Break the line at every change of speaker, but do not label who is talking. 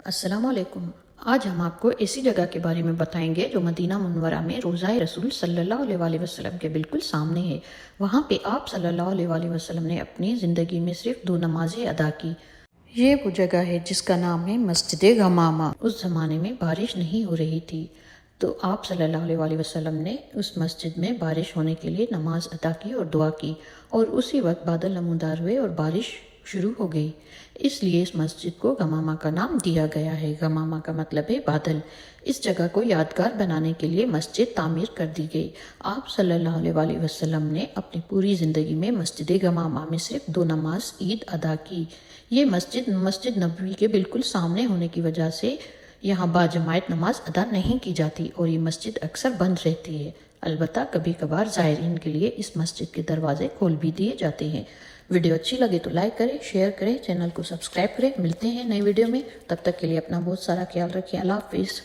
السلام علیکم۔ آج ہم آپ کو ایسی جگہ کے بارے میں بتائیں گے جو مدینہ منورہ میں روضہ رسول صلی اللہ علیہ وآلہ وسلم کے بالکل سامنے ہے۔ وہاں پہ آپ صلی اللہ علیہ وآلہ وسلم نے اپنی زندگی میں صرف 2 نمازیں ادا کی۔ یہ وہ جگہ ہے جس کا نام ہے مسجد غمامہ۔ اس زمانے میں بارش نہیں ہو رہی تھی، تو آپ صلی اللہ علیہ وآلہ وسلم نے اس مسجد میں بارش ہونے کے لیے نماز ادا کی اور دعا کی، اور اسی وقت بادل نمودار ہوئے اور بارش شروع ہو گئی۔ اس لیے اس مسجد کو غمامہ کا نام دیا گیا ہے۔ غمامہ کا مطلب ہے بادل۔ اس جگہ کو یادگار بنانے کے لیے مسجد تعمیر کر دی گئی۔ آپ صلی اللہ علیہ وآلہ وسلم نے اپنی پوری زندگی میں مسجد غمامہ میں صرف 2 نماز عید ادا کی۔ یہ مسجد نبوی کے بالکل سامنے ہونے کی وجہ سے یہاں باجماعت نماز ادا نہیں کی جاتی، اور یہ مسجد اکثر بند رہتی ہے۔ البتہ کبھی کبھار زائرین کے لیے اس مسجد کے دروازے کھول بھی دیے جاتے ہیں۔ ویڈیو اچھی لگے تو لائک کریں، شیئر کریں، چینل کو سبسکرائب کریں۔ ملتے ہیں نئی ویڈیو میں، تب تک کے لیے اپنا بہت سارا خیال رکھیں۔ اللہ حافظ۔